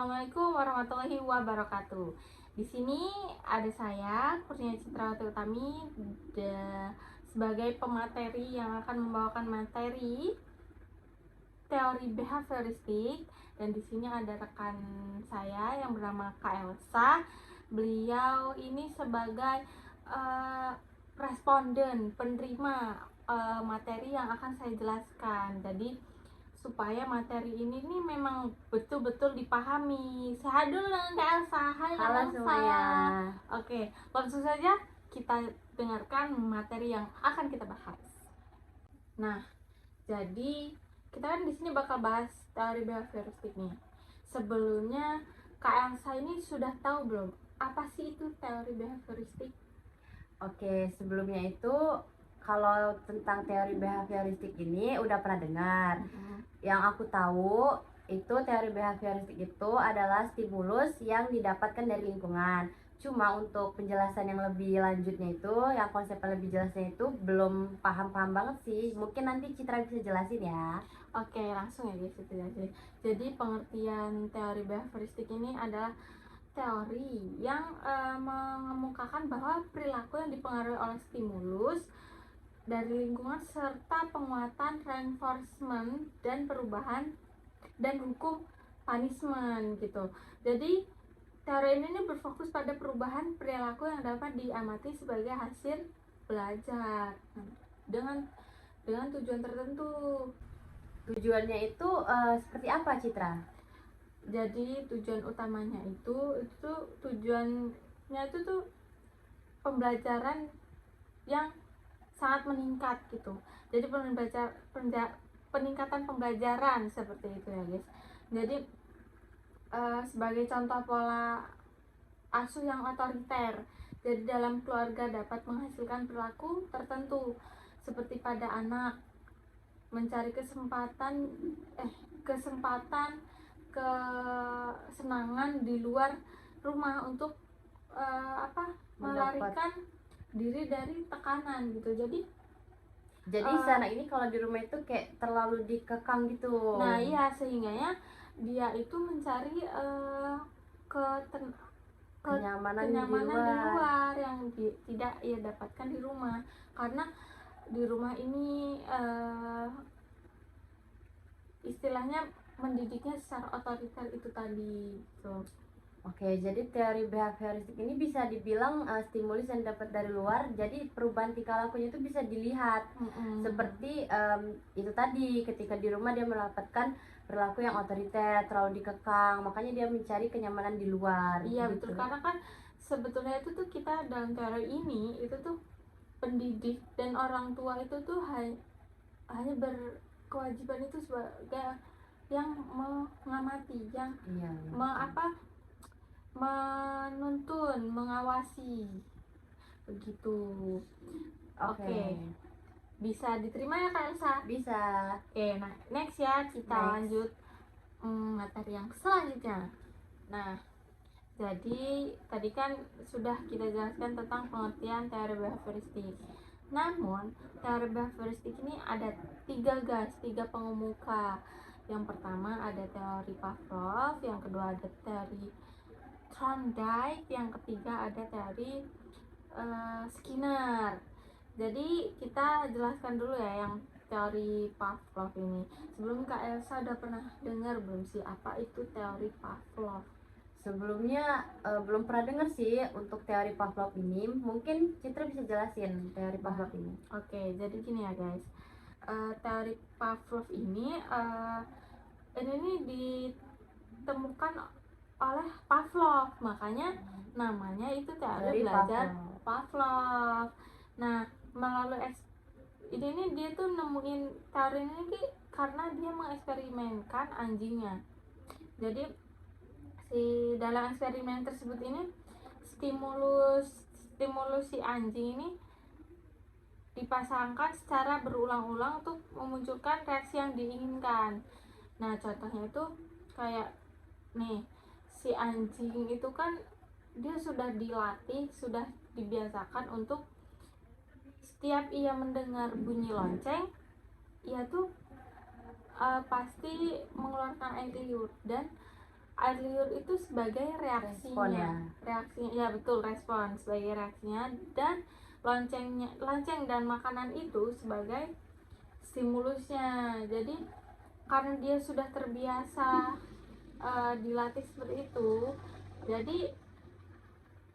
Assalamualaikum warahmatullahi wabarakatuh. Di sini ada saya, Kurnia Citrawati Utami, sebagai pemateri yang akan membawakan materi teori behavioristik. Dan di sini ada rekan saya yang bernama Kak Elsa. Beliau ini sebagai responden, penerima materi yang akan saya jelaskan. Jadi supaya materi ini nih memang betul-betul dipahami. Sehat dulu dengan Kak Elsa. Hai Kak Halo Elsa. semuanya. Oke, langsung saja kita dengarkan materi yang akan kita bahas. Nah, jadi kita kan di sini bakal bahas teori behavioristik nih. Sebelumnya Kak Elsa ini sudah tahu belum apa sih itu teori behavioristik? Oke, sebelumnya itu kalau tentang teori behavioristik ini udah pernah dengar. Yang aku tahu itu teori behavioristik itu adalah stimulus yang didapatkan dari lingkungan. Cuma untuk penjelasan yang lebih lanjutnya itu, yang konsep yang lebih jelasnya itu belum paham-paham banget sih. Mungkin nanti Citra bisa jelasin ya. Oke, langsung ya guys itu ya. Jadi pengertian teori behavioristik ini adalah teori yang mengemukakan bahwa perilaku yang dipengaruhi oleh stimulus dari lingkungan serta penguatan reinforcement dan perubahan dan hukum punishment gitu. Jadi teori ini berfokus pada perubahan perilaku yang dapat diamati sebagai hasil belajar dengan tujuan tertentu. Tujuannya itu seperti apa, Citra? Jadi tujuan utamanya itu tujuannya itu tuh pembelajaran yang sangat meningkat gitu. Jadi peningkatan pembelajaran seperti itu ya guys. Jadi sebagai contoh pola asuh yang otoriter. Jadi dalam keluarga dapat menghasilkan perilaku tertentu seperti pada anak mencari kesempatan kesenangan di luar rumah untuk melarikan diri dari tekanan gitu. Jadi sana ini kalau di rumah itu kayak terlalu dikekang gitu. Nah iya, sehingganya dia itu mencari kenyamanan di luar yang tidak ia dapatkan di rumah, karena di rumah ini istilahnya mendidiknya secara otoriter itu tadi gitu. Oke, jadi teori behavioristik ini bisa dibilang stimulus yang dapat dari luar, jadi perubahan tingkah lakunya itu bisa dilihat. Seperti itu tadi, ketika di rumah dia mendapatkan perilaku yang otoriter, terlalu dikekang, makanya dia mencari kenyamanan di luar. Iya gitu. betul, karena kan sebetulnya itu tuh kita dalam teori ini itu tuh pendidik dan orang tua itu tuh hanya berkewajiban itu sebagai yang mengamati, yang menuntun, mengawasi begitu. Oke. Bisa diterima ya Kak Elsa? Bisa. Oke, nah next ya, kita lanjut materi yang selanjutnya. Nah, jadi tadi kan sudah kita jelaskan tentang pengertian teori behavioristik. Namun teori behavioristik ini ada tiga pengemuka. Yang pertama ada teori Pavlov, yang kedua ada teori Thorndike, yang ketiga ada teori Skinner. Jadi kita jelaskan dulu ya yang teori Pavlov ini. Sebelum Kak Elsa udah pernah dengar belum sih apa itu teori Pavlov? Sebelumnya belum pernah dengar sih untuk teori Pavlov ini. Mungkin Citra bisa jelasin teori Pavlov ini. Oke, jadi gini ya guys. Teori Pavlov ini ditemukan oleh Pavlov, makanya namanya itu teori belajar Pavlov. Nah, melalui ini dia tuh nemuin teori ini karena dia mengeksperimenkan anjingnya. Jadi dalam eksperimen tersebut ini stimulus si anjing ini dipasangkan secara berulang-ulang untuk memunculkan reaksi yang diinginkan. Nah, contohnya itu kayak nih, si anjing itu kan dia sudah dilatih, sudah dibiasakan untuk setiap ia mendengar bunyi lonceng, ia tuh pasti mengeluarkan air liur, dan air liur itu sebagai Respon reaksinya, ya. reaksinya ya betul, respon sebagai reaksinya, dan lonceng dan makanan itu sebagai stimulusnya. Jadi karena dia sudah terbiasa dilatih seperti itu, jadi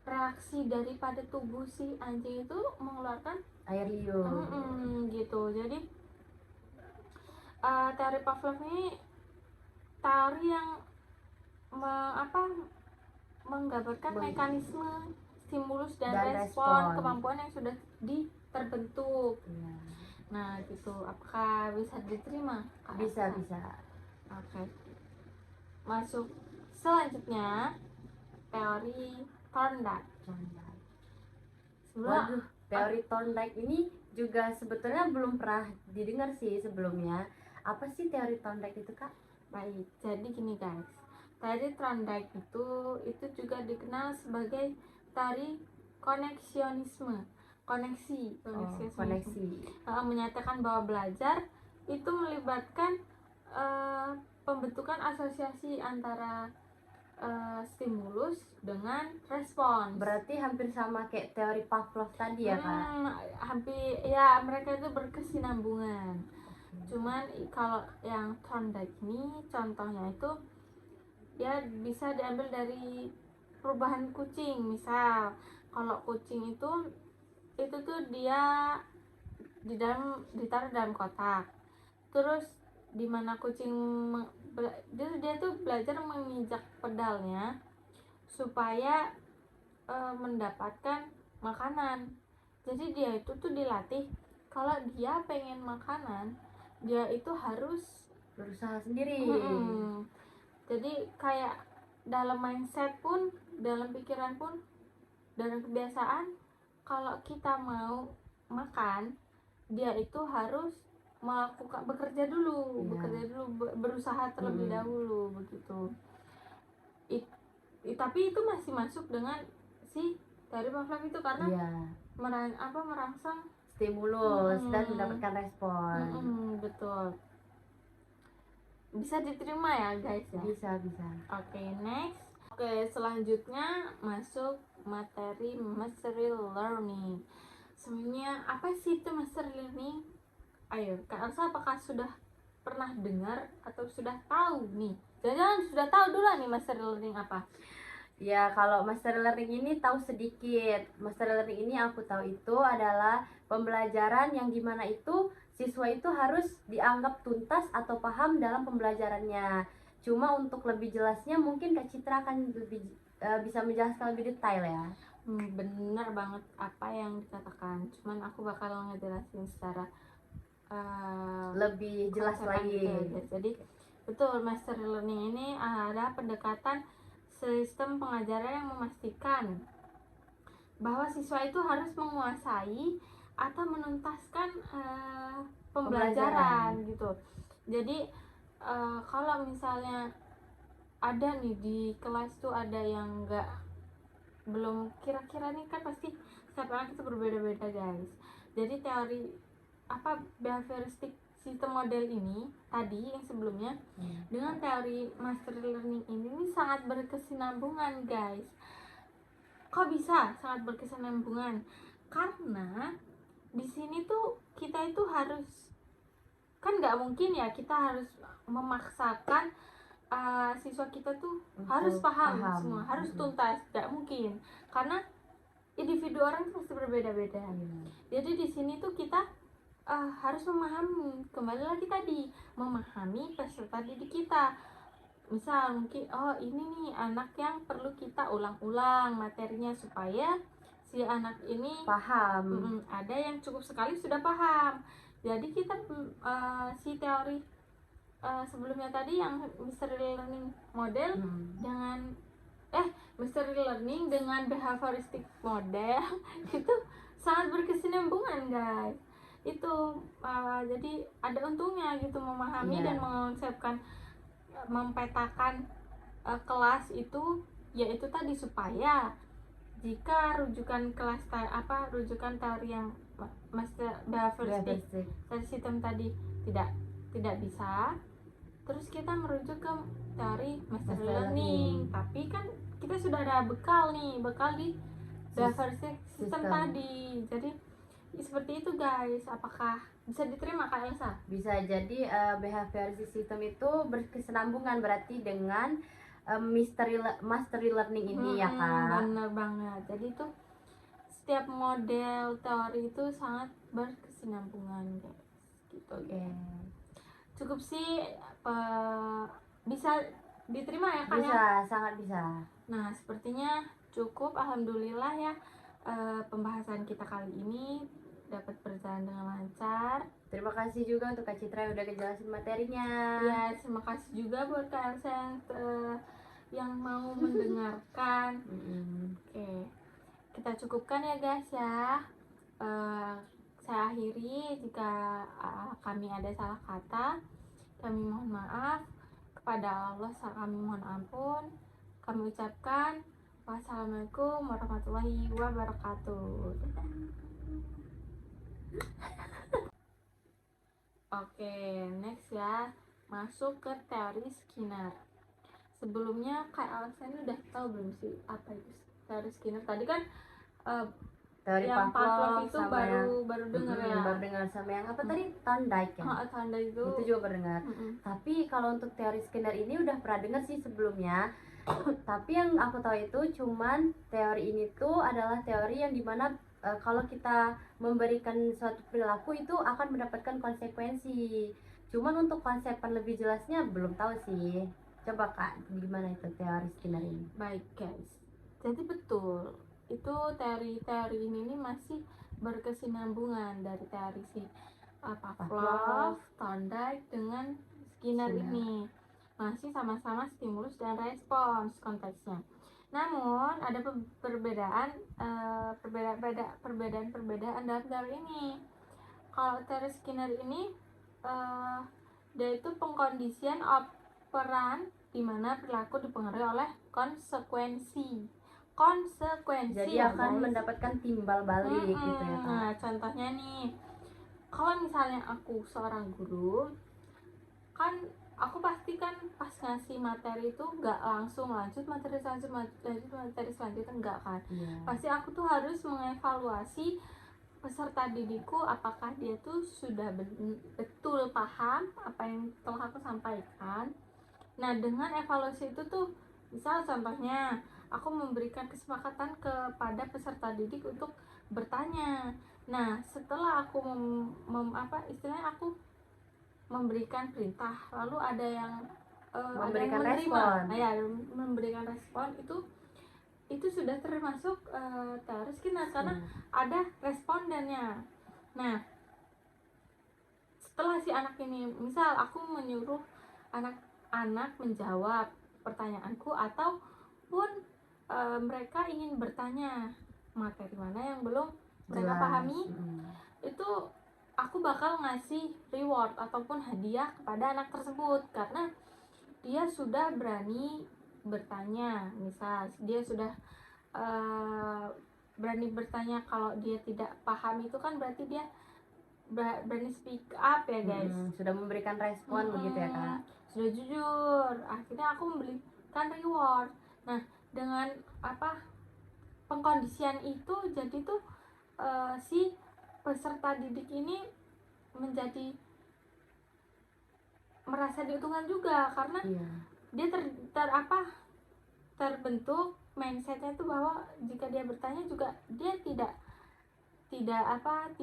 reaksi daripada tubuh si anjing itu mengeluarkan Air liur. gitu. Jadi teori Pavlov ini teori yang menggambarkan mekanisme stimulus dan respon kemampuan yang sudah terbentuk. Ya. Nah gitu, apakah bisa diterima? Bisa. Oke. Masuk selanjutnya, teori Thorndike. Waduh, teori Thorndike ini juga sebetulnya belum pernah didengar sih sebelumnya. Apa sih teori Thorndike itu, Kak? Baik, jadi gini guys, teori Thorndike itu juga dikenal sebagai teori koneksionisme. Koneksi. Menyatakan bahwa belajar itu melibatkan pembentukan asosiasi antara stimulus dengan respons. Berarti hampir sama kayak teori Pavlov tadi ya, Kak? Hampir ya, mereka itu berkesinambungan. Cuman kalau yang Thorndike ini contohnya itu ya bisa diambil dari perubahan kucing. Misal kalau kucing itu tuh dia ditaruh dalam kotak, terus dimana kucing dia tuh belajar menginjak pedalnya supaya mendapatkan makanan. Jadi dia itu tuh dilatih kalau dia pengen makanan, dia itu harus berusaha sendiri. Jadi kayak dalam mindset pun, dalam pikiran pun, dalam kebiasaan, kalau kita mau makan, dia itu harus bekerja dulu, berusaha terlebih dahulu begitu. Tapi itu masih masuk dengan si teori Pavlov itu karena merangsang stimulus dan mendapatkan respon. Betul. Bisa diterima ya guys ya? Bisa. Oke, next. Oke, selanjutnya masuk materi mastery learning. Sebenarnya apa sih itu mastery learning? Ayo, Kak Elsa, apakah sudah pernah dengar atau sudah tahu nih? Jangan sudah tahu dulu nih mastery learning apa? Ya, kalau mastery learning ini tahu sedikit. Mastery learning ini aku tahu itu adalah pembelajaran yang dimana itu siswa itu harus dianggap tuntas atau paham dalam pembelajarannya. Cuma untuk lebih jelasnya mungkin Kak Citra akan lebih bisa menjelaskan lebih detail ya. Benar banget apa yang dikatakan. Cuman aku bakal ngejelasin secara lebih jelas lagi. Jadi betul, mastery learning ini ada pendekatan sistem pengajaran yang memastikan bahwa siswa itu harus menguasai atau menuntaskan pembelajaran gitu. Jadi kalau misalnya ada nih di kelas tuh ada yang belum kira-kira nih, kan pasti setiap anak itu berbeda-beda guys. Jadi teori behavioristic sistem model ini tadi yang sebelumnya dengan teori mastery learning ini sangat berkesinambungan guys. Kok bisa sangat berkesinambungan? Karena di sini tuh kita itu harus, kan nggak mungkin ya kita harus memaksakan siswa kita tuh harus paham semua, harus tuntas, nggak mungkin, karena individu orang itu pasti berbeda-beda. Jadi di sini tuh kita harus memahami, kembali lagi tadi, memahami peserta didik kita. Misal mungkin ini nih anak yang perlu kita ulang-ulang materinya supaya si anak ini paham. Ada yang cukup sekali sudah paham. Jadi kita si teori sebelumnya tadi yang mastery learning model mastery learning dengan behavioristic model itu sangat berkesinambungan guys. Itu jadi ada untungnya gitu memahami dan mengonsepkan, mempetakan kelas itu, yaitu tadi supaya jika rujukan kelas rujukan teori yang behavioristic sistem tadi tidak bisa, terus kita merujuk ke teori mastery Mastery learning. learning. Tapi kan kita sudah ada bekal di behavioristic system Sistem. tadi. Jadi seperti itu guys. Apakah bisa diterima Kak Elsa? Bisa jadi behavioristic system itu berkesinambungan berarti dengan mastery learning ini ya Kak. Bener banget. Jadi itu setiap model teori itu sangat berkesinambungan guys. Gitu Oke. Cukup sih bisa diterima ya Kak ya? Bisa, sangat bisa. Nah, sepertinya cukup. Alhamdulillah ya, pembahasan kita kali ini dapat berjalan dengan lancar. Terima kasih juga untuk Kak Citra yang udah ngejelasin materinya. Ya, terima kasih juga buat Kak Elsa yang mau mendengarkan. Oke, kita cukupkan ya guys ya. Saya akhiri jika kami ada salah kata. Kami mohon maaf. Kepada Allah kami mohon ampun. Kami ucapkan wassalamualaikum warahmatullahi wabarakatuh. Oke, next ya, masuk ke teori Skinner. Sebelumnya Kak Alexan udah tahu belum sih apa itu teori Skinner? Tadi kan Teori yang Pavlov itu sama baru dengar ya. baru dengar sama yang apa tadi? Thorndike ya. Tanda itu juga pernah dengar. Tapi kalau untuk teori Skinner ini udah pernah dengar sih sebelumnya. Tapi yang aku tahu itu cuman teori ini tuh adalah teori yang dimana kalau kita memberikan suatu perilaku itu akan mendapatkan konsekuensi. Cuman untuk konsepan lebih jelasnya belum tahu sih. Coba Kak, gimana itu teori Skinner ini? Baik guys, jadi betul itu teori-teori ini masih berkesinambungan dari teori si Pavlov, Thorndike dengan Skinner ini masih sama-sama stimulus dan respons konteksnya. Namun ada perbedaan dalam teori ini. Kalau teori Skinner ini dia itu pengkondisian operan di mana perilaku dipengaruhi oleh konsekuensi. Jadi akan mendapatkan timbal balik gitu ya Kak. Nah, contohnya nih, kalau misalnya aku seorang guru, kan aku pasti kan pas ngasih materi itu nggak langsung lanjut materi selanjutnya enggak kan. Pasti aku tuh harus mengevaluasi peserta didikku apakah dia tuh sudah betul paham apa yang telah aku sampaikan. Nah, dengan evaluasi itu tuh misal contohnya aku memberikan kesepakatan kepada peserta didik untuk bertanya. Nah, setelah aku istilahnya aku memberikan perintah, lalu ada yang memberikan ada yang respon. Ya, memberikan respon itu sudah termasuk teori Skinner karena ada respondennya. Nah, setelah si anak ini, misal aku menyuruh anak-anak menjawab pertanyaanku ataupun mereka ingin bertanya materi mana yang belum mereka pahami, itu aku bakal ngasih reward ataupun hadiah kepada anak tersebut karena dia sudah berani bertanya. Misal dia sudah berani bertanya, kalau dia tidak paham itu kan berarti dia berani speak up ya guys. Sudah memberikan respon begitu ya Kak. Sudah jujur, akhirnya aku memberikan reward. Nah, dengan pengkondisian itu jadi tuh si peserta didik ini menjadi merasa diuntungkan juga karena dia terbentuk mindsetnya itu bahwa jika dia bertanya juga dia tidak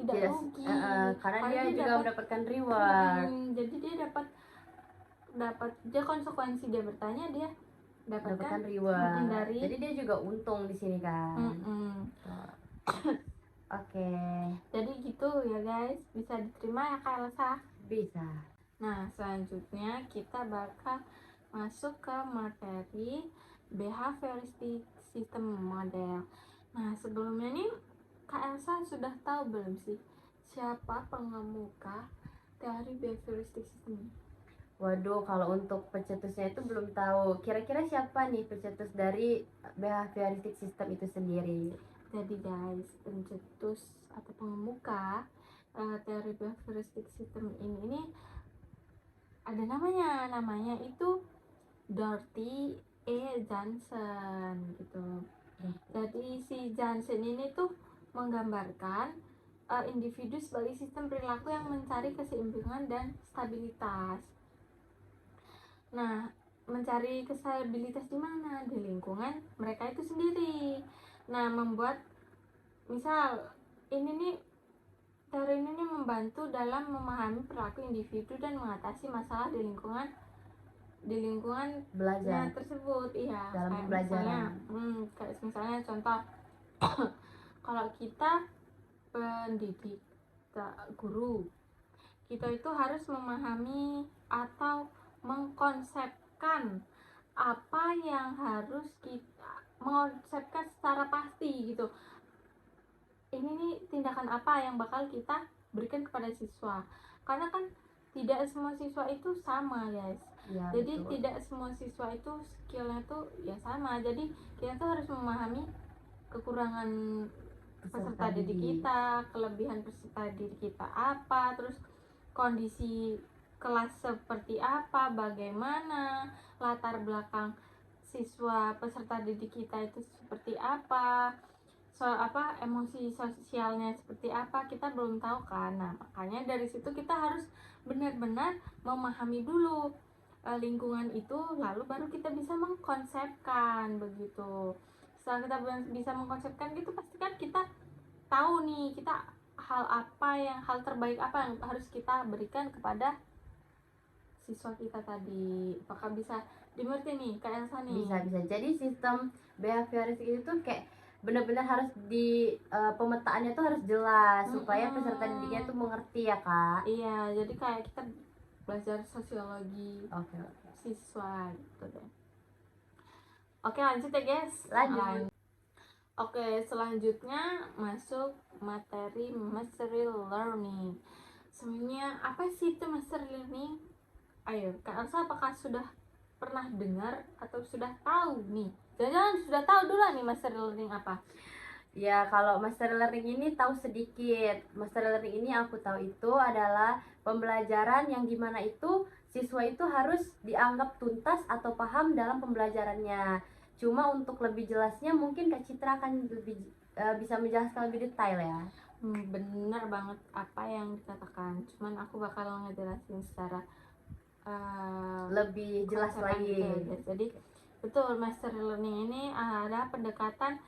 rugi karena dia juga mendapatkan reward. Jadi dia dapat dia konsekuensi dia bertanya, dia dapatkan reward jadi dia juga untung di sini kan. Oke. Jadi gitu ya guys, bisa diterima ya Kak Elsa? Bisa. Nah, selanjutnya kita bakal masuk ke materi behavioristic system model. Nah, sebelumnya nih Kak Elsa sudah tahu belum sih siapa pengemuka teori behavioristic system? Waduh, kalau untuk pencetusnya itu belum tahu. Kira-kira siapa nih pencetus dari behavioristic system itu sendiri? Jadi guys, pencetus atau pengemuka teori behavioristic system ini ada namanya itu Dorothy Johnson gitu. Jadi si Johnson ini tuh menggambarkan individu sebagai sistem perilaku yang mencari keseimbangan dan stabilitas. Nah, mencari stabilitas di mana? Di lingkungan mereka itu sendiri. Nah, membuat misal ini nih teori ini nih membantu dalam memahami perilaku individu dan mengatasi masalah di lingkungan Belajar tersebut. Iya, dalam kayak pembelajaran. kayak misalnya contoh kalau kita pendidik guru, kita itu harus memahami atau mengkonsepkan apa yang harus kita mengkonsepkan secara pasti gitu. Ini nih tindakan apa yang bakal kita berikan kepada siswa, karena kan tidak semua siswa itu sama guys. Ya, Jadi betul. tidak semua siswa itu skillnya tuh ya sama, jadi kita tuh harus memahami kekurangan peserta didik kita, kelebihan peserta didik kita apa, terus kondisi kelas seperti apa, bagaimana latar belakang siswa peserta didik kita itu seperti apa, emosi sosialnya seperti apa, kita belum tahu kan. Nah, makanya dari situ kita harus benar-benar memahami dulu lingkungan itu, lalu baru kita bisa mengkonsepkan begitu. Setelah kita bisa mengkonsepkan gitu, pasti kan kita tahu nih kita hal terbaik apa yang harus kita berikan kepada siswa kita tadi. Apakah bisa dimengerti nih Kak Elsa nih? Bisa. Jadi sistem behavioristik itu kayak benar-benar harus di pemetaannya tuh harus jelas supaya peserta didiknya tuh mengerti ya Kak. Iya, jadi kayak kita belajar sosiologi Oke. siswa gitu deh. Oke, lanjut ya guys. Lanjut. Oke, selanjutnya masuk materi mastery learning. Sebenarnya apa sih itu mastery learning? Ayo, Kak Elsa apakah sudah pernah dengar atau sudah tahu nih? Jangan sudah tahu dulu nih mastery learning apa? Ya, kalau mastery learning ini tahu sedikit. Mastery learning ini aku tahu itu adalah pembelajaran yang dimana itu siswa itu harus dianggap tuntas atau paham dalam pembelajarannya. Cuma untuk lebih jelasnya mungkin Kak Citra akan lebih bisa menjelaskan lebih detail ya. Bener banget apa yang dikatakan. Cuman aku bakal ngejelasin secara lebih jelas lagi. Gitu. Jadi betul, mastery learning ini ada pendekatan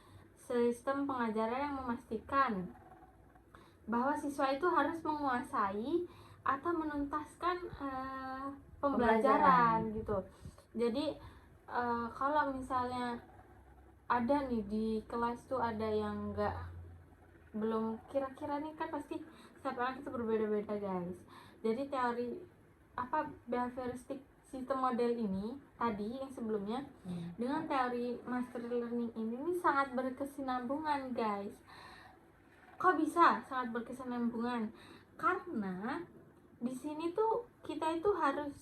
sistem pengajaran yang memastikan bahwa siswa itu harus menguasai atau menuntaskan pembelajaran gitu. Jadi kalau misalnya ada nih di kelas tuh ada yang belum kira-kira nih, kan pasti setiap anak itu berbeda-beda guys. Jadi teori behavioristik sistem model ini tadi yang sebelumnya dengan teori mastery learning ini sangat berkesinambungan guys. Kok bisa sangat berkesinambungan? Karena di sini tuh kita itu harus,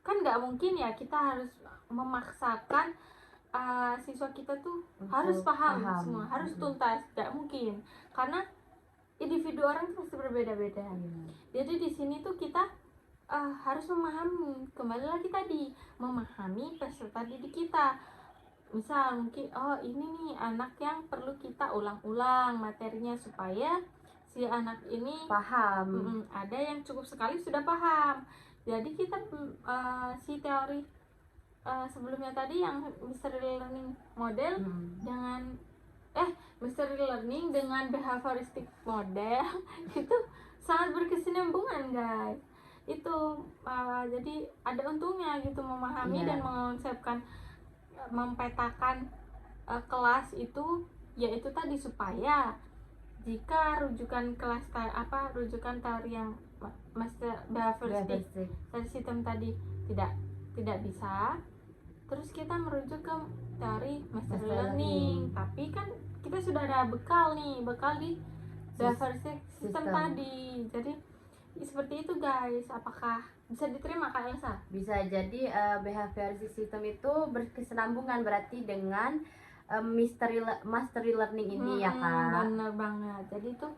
kan nggak mungkin ya kita harus memaksakan siswa kita tuh harus paham semua, harus tuntas, nggak mungkin, karena individu orang itu pasti berbeda-beda. Jadi di sini tuh kita harus memahami, kembali lagi tadi, memahami peserta didik kita. Misal mungkin ini nih anak yang perlu kita ulang-ulang materinya supaya si anak ini paham. Ada yang cukup sekali sudah paham. Jadi kita si teori sebelumnya tadi yang mystery learning model dengan mystery learning dengan behavioristic model itu sangat berkesinambungan guys. Itu jadi ada untungnya gitu memahami dan mengonsepkan, mempetakan kelas itu, yaitu tadi supaya jika rujukan kelas rujukan teori yang master behavioristic sistem tadi tidak bisa, terus kita merujuk ke teori master learning. Tapi kan kita sudah ada bekal di behavioristic sistem tadi. Jadi seperti itu guys. Apakah bisa diterima Kak Elsa? Bisa. Jadi behavioristic system itu berkesinambungan berarti dengan mastery learning ini ya Kak. Bener banget. Jadi itu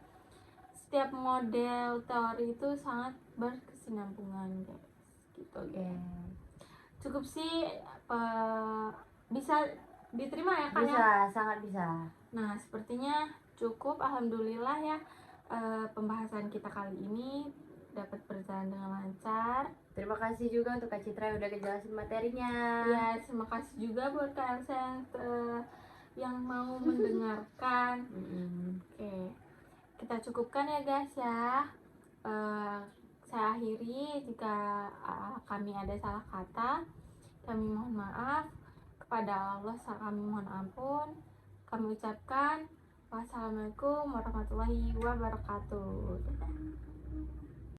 setiap model teori itu sangat berkesinambungan guys. gitu. Oke. Cukup sih, bisa diterima ya Kak ya. Bisa, sangat bisa. Nah, sepertinya cukup, alhamdulillah ya, pembahasan kita kali ini dapat berjalan dengan lancar. Terima kasih juga untuk Kak Citra yang udah ngejelasin materinya. Ya, terima kasih juga buat Kak Elsa yang mau mendengarkan. Oke, kita cukupkan ya guys ya. Saya akhiri, jika kami ada salah kata, kami mohon maaf. Kepada Allah kami mohon ampun. Kami ucapkan wassalamualaikum warahmatullahi wabarakatuh.